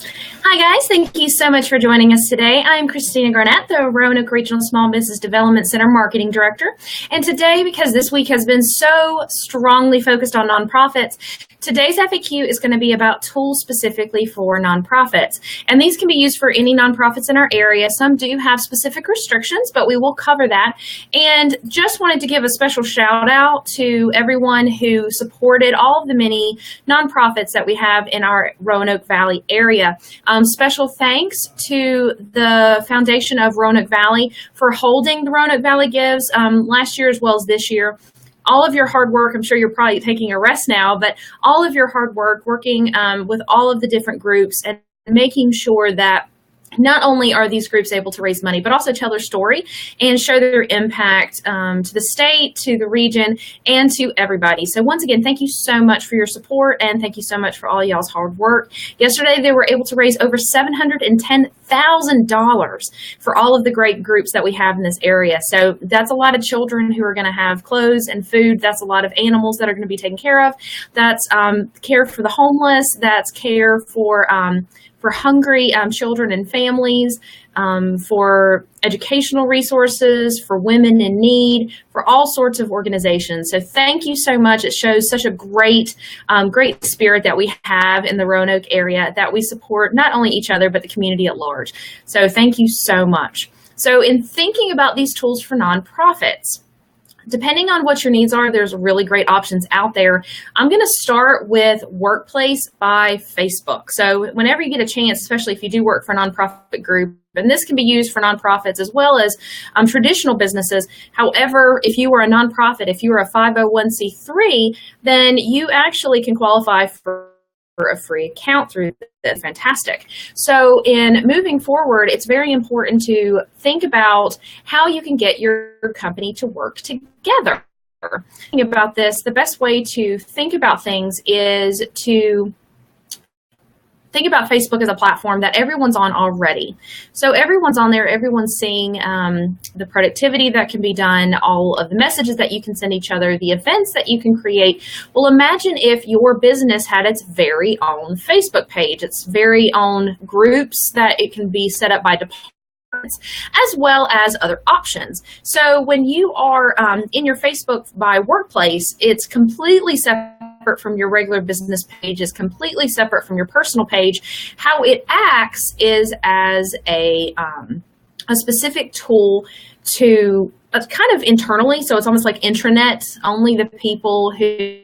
Hi, guys. Thank you so much for joining us today. I'm Christina Garnett, the Roanoke Regional Small Business Development Center Marketing Director. And today, because this week has been so strongly focused on nonprofits, today's FAQ is going to be about tools specifically for nonprofits. And these can be used for any nonprofits in our area. Some do have specific restrictions, but we will cover that. And just wanted to give a special shout out to everyone who supported all of the many nonprofits that we have in our Roanoke Valley area. Special thanks to the Foundation of Roanoke Valley for holding the Roanoke Valley Gives last year as well as this year. All of your hard work, I'm sure you're probably taking a rest now, but all of your hard work working with all of the different groups and making sure that not only are these groups able to raise money, but also tell their story and show their impact to the state, to the region, and to everybody. So once again, thank you so much for your support, and thank you so much for all y'all's hard work. Yesterday, they were able to raise over $710,000 for all of the great groups that we have in this area. So that's a lot of children who are going to have clothes and food. That's a lot of animals that are going to be taken care of. That's care for the homeless. That's care for hungry children and families, for educational resources, for women in need, for all sorts of organizations. So thank you so much. It shows such a great spirit that we have in the Roanoke area, that we support not only each other, but the community at large. So thank you so much. So in thinking about these tools for nonprofits, depending on what your needs are, there's really great options out there. I'm going to start with Workplace by Facebook. So whenever you get a chance, especially if you do work for a nonprofit group, and this can be used for nonprofits as well as traditional businesses. However, if you are a nonprofit, if you are a 501c3, then you actually can qualify for a free account through this. Fantastic. So in moving forward, it's very important to think about how you can get your company to work together. Thinking about this, the best way to think about things is to think about Facebook as a platform that everyone's on already. So everyone's on there, everyone's seeing the productivity that can be done, all of the messages that you can send each other, the events that you can create. Well, imagine if your business had its very own Facebook page, its very own groups that it can be set up by departments, as well as other options. So when you are in your Facebook by Workplace, it's completely separate from your regular business page, is completely separate from your personal page. How it acts is as a specific tool to kind of internally, so it's almost like intranet. Only the people who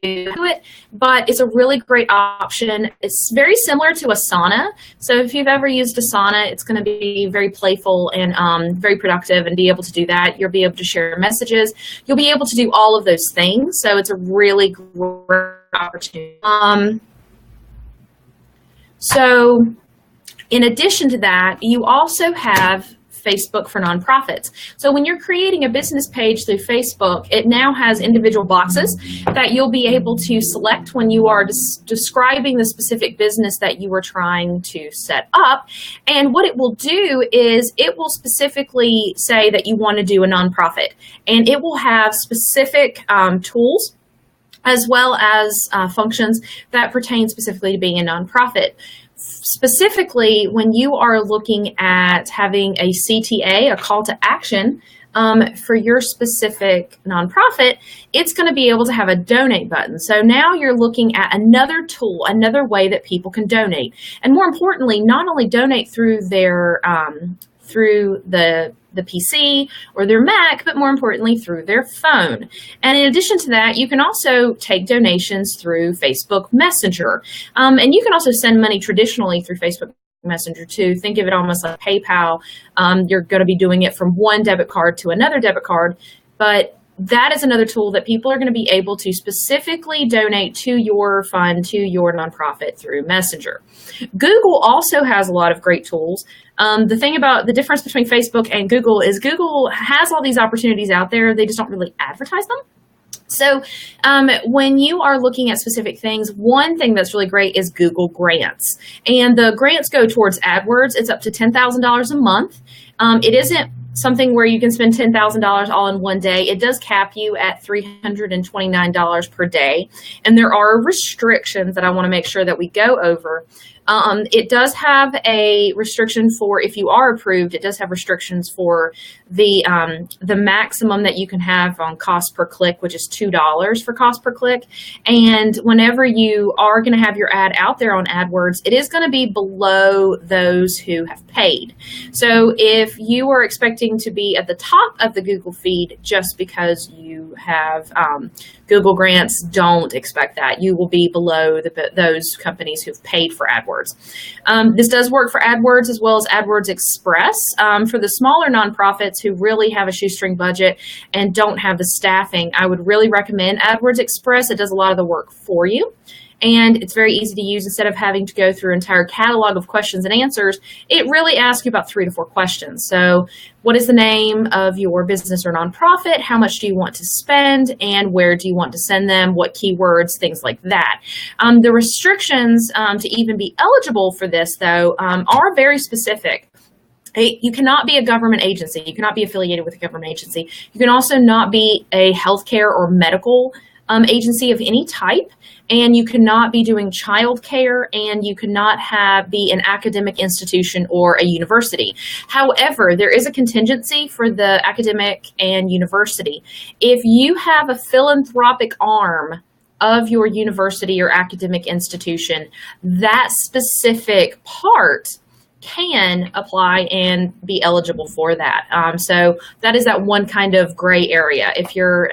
do it, but it's a really great option. It's very similar to Asana. So if you've ever used Asana, it's going to be very playful and very productive, and be able to do that. You'll be able to share messages. You'll be able to do all of those things. So it's a really great opportunity. So in addition to that, you also have Facebook for nonprofits. So when you're creating a business page through Facebook, it now has individual boxes that you'll be able to select when you are describing the specific business that you are trying to set up. And what it will do is it will specifically say that you want to do a nonprofit, and it will have specific tools as well as functions that pertain specifically to being a nonprofit. Specifically, when you are looking at having a CTA, a call to action, for your specific nonprofit, it's going to be able to have a donate button. So now you're looking at another tool, another way that people can donate. And more importantly, not only donate through their through the PC or their Mac, but more importantly through their phone. And in addition to that, you can also take donations through Facebook Messenger. And you can also send money traditionally through Facebook Messenger too. Think of it almost like PayPal. You're going to be doing it from one debit card to another debit card, but that is another tool that people are going to be able to specifically donate to your fund, to your nonprofit through Messenger. Google also has a lot of great tools. The thing about the difference between Facebook and Google is Google has all these opportunities out there. They just don't really advertise them. So when you are looking at specific things, one thing that's really great is Google Grants. And the grants go towards AdWords. It's up to $10,000 a month. It isn't something where you can spend $10,000 all in one day, it does cap you at $329 per day. And there are restrictions that I want to make sure that we go over. It does have a restriction for, if you are approved, it does have restrictions for the maximum that you can have on cost per click, which is $2 for cost per click. And whenever you are going to have your ad out there on AdWords, it is going to be below those who have paid. So if you are expecting to be at the top of the Google feed just because you have Google grants, don't expect that. You will be below those companies who've paid for AdWords. This does work for AdWords as well as AdWords Express. For the smaller nonprofits who really have a shoestring budget and don't have the staffing, I would really recommend AdWords Express. It does a lot of the work for you. And it's very easy to use. Instead of having to go through an entire catalog of questions and answers, it really asks you about 3 to 4 questions. So what is the name of your business or nonprofit? How much do you want to spend? And where do you want to send them? What keywords? Things like that. The restrictions to even be eligible for this, though, are very specific. You cannot be a government agency. You cannot be affiliated with a government agency. You can also not be a healthcare or medical agency of any type. And you cannot be doing childcare, and you cannot be an academic institution or a university. However, there is a contingency for the academic and university. If you have a philanthropic arm of your university or academic institution, that specific part can apply and be eligible for that. So that is that one kind of gray area. If you're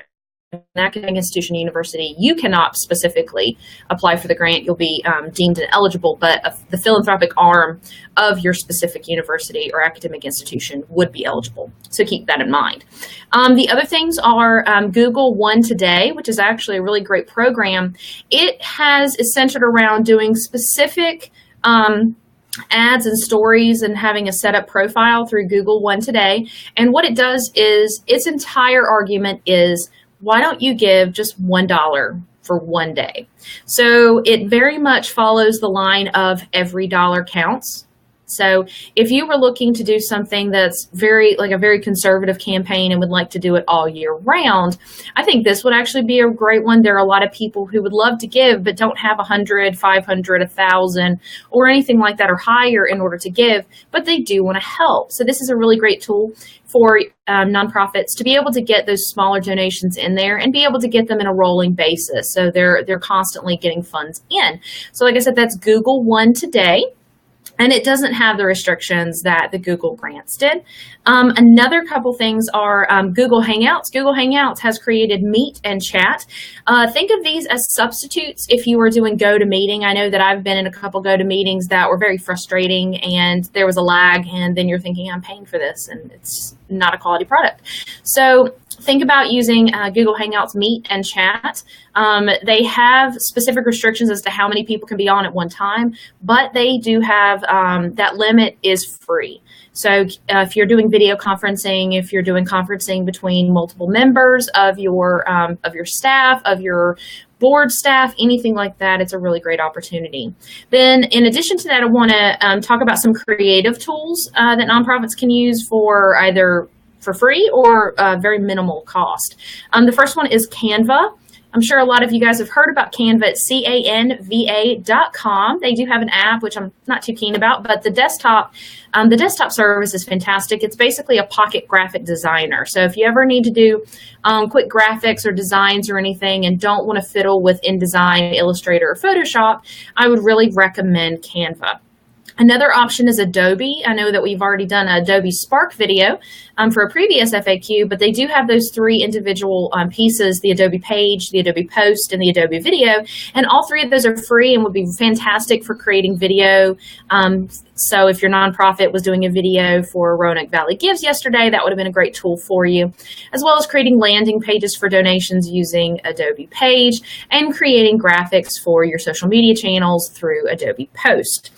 an academic institution, university, you cannot specifically apply for the grant. You'll be deemed ineligible, but the philanthropic arm of your specific university or academic institution would be eligible. So keep that in mind. The other things are Google One Today, which is actually a really great program. It is centered around doing specific ads and stories and having a setup profile through Google One Today. And what it does is, its entire argument is, why don't you give just $1 for one day? So it very much follows the line of every dollar counts. So if you were looking to do something that's a very conservative campaign and would like to do it all year round, I think this would actually be a great one. There are a lot of people who would love to give but don't have 100, 500, 1,000 or anything like that or higher in order to give, but they do want to help. So this is a really great tool for nonprofits to be able to get those smaller donations in there and be able to get them in a rolling basis. So they're constantly getting funds in. So like I said, that's Google One Today. And it doesn't have the restrictions that the Google grants did. Another couple things are Google Hangouts. Google Hangouts has created Meet and Chat. Think of these as substitutes if you are doing GoToMeeting. I know that I've been in a couple GoToMeetings that were very frustrating and there was a lag, and then you're thinking, I'm paying for this, and it's not a quality product. So think about using Google Hangouts Meet and Chat. They have specific restrictions as to how many people can be on at one time, but they do have that limit is free. So if you're doing video conferencing, if you're doing conferencing between multiple members of your staff, of your board staff, anything like that, it's a really great opportunity. Then in addition to that, I want to talk about some creative tools that nonprofits can use for either for free or very minimal cost. The first one is Canva. I'm sure a lot of you guys have heard about Canva. It's canva.com. They do have an app, which I'm not too keen about, but the desktop service is fantastic. It's basically a pocket graphic designer. So if you ever need to do quick graphics or designs or anything and don't want to fiddle with InDesign, Illustrator, or Photoshop, I would really recommend Canva. Another option is Adobe. I know that we've already done an Adobe Spark video for a previous FAQ, but they do have those 3 individual pieces, the Adobe Page, the Adobe Post, and the Adobe Video, and all 3 of those are free and would be fantastic for creating video. So if your nonprofit was doing a video for Roanoke Valley Gives yesterday, that would have been a great tool for you, as well as creating landing pages for donations using Adobe Page and creating graphics for your social media channels through Adobe Post.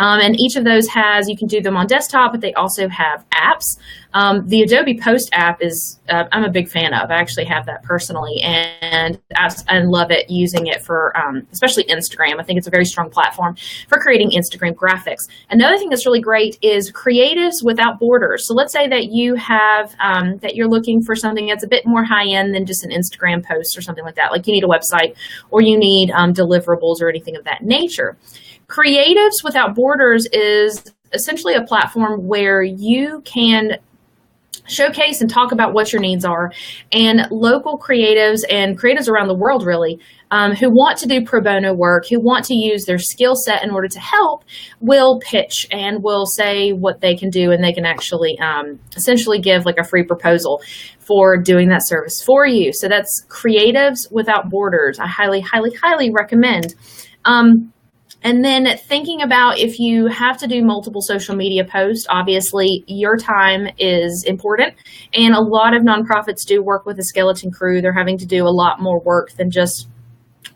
And each of those you can do them on desktop, but they also have apps. The Adobe Post app is, I'm a big fan of. I actually have that personally, and I love it, using it for especially Instagram. I think it's a very strong platform for creating Instagram graphics. Another thing that's really great is Creatives Without Borders. So let's say that you have, that you're looking for something that's a bit more high end than just an Instagram post or something like that. Like you need a website or you need deliverables or anything of that nature. Creatives Without Borders is essentially a platform where you can showcase and talk about what your needs are, and local creatives and creatives around the world really, who want to do pro bono work, who want to use their skill set in order to help, will pitch and will say what they can do, and they can actually essentially give like a free proposal for doing that service for you. So that's Creatives Without Borders. I highly, highly, highly recommend. And then thinking about if you have to do multiple social media posts, obviously your time is important. And a lot of nonprofits do work with a skeleton crew. They're having to do a lot more work than just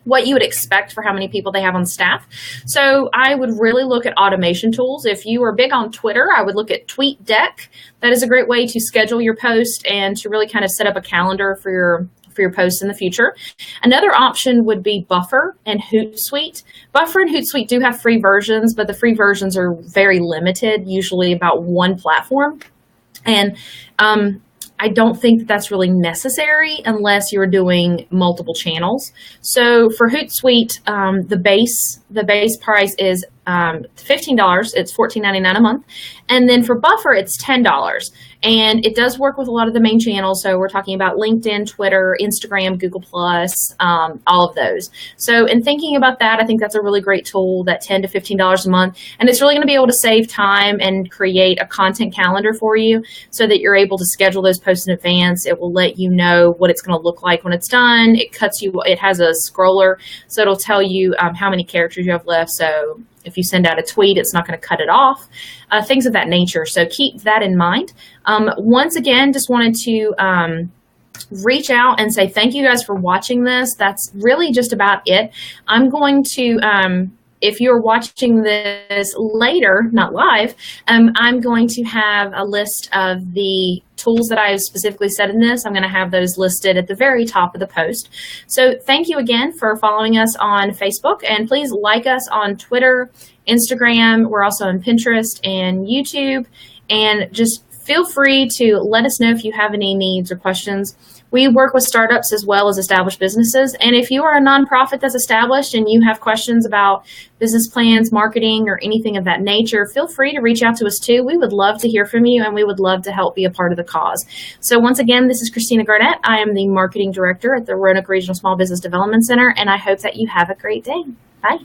what you would expect for how many people they have on staff. So I would really look at automation tools. If you are big on Twitter, I would look at TweetDeck. That is a great way to schedule your post and to really kind of set up a calendar for your posts in the future. Another option would be Buffer and Hootsuite. Buffer and Hootsuite do have free versions, but the free versions are very limited, usually about one platform. And I don't think that that's really necessary unless you're doing multiple channels. So for Hootsuite, the base price is $15. It's $14.99 a month. And then for Buffer, it's $10. And it does work with a lot of the main channels. So we're talking about LinkedIn, Twitter, Instagram, Google+, all of those. So in thinking about that, I think that's a really great tool, that $10 to $15 a month. And it's really going to be able to save time and create a content calendar for you so that you're able to schedule those posts in advance. It will let you know what it's going to look like when it's done. It has a scroller, so it'll tell you how many characters you have left. So if you send out a tweet, it's not going to cut it off, things of that nature. So keep that in mind. Once again, just wanted to reach out and say thank you guys for watching this. That's really just about it. I'm going to, if you're watching this later, not live, I'm going to have a list of the tools that I have specifically said in this. I'm going to have those listed at the very top of the post. So thank you again for following us on Facebook, and please like us on Twitter, Instagram. We're also on Pinterest and YouTube, and just feel free to let us know if you have any needs or questions. We work with startups as well as established businesses. And if you are a nonprofit that's established and you have questions about business plans, marketing, or anything of that nature, feel free to reach out to us too. We would love to hear from you, and we would love to help be a part of the cause. So once again, this is Christina Garnett. I am the Marketing Director at the Roanoke Regional Small Business Development Center, and I hope that you have a great day. Bye.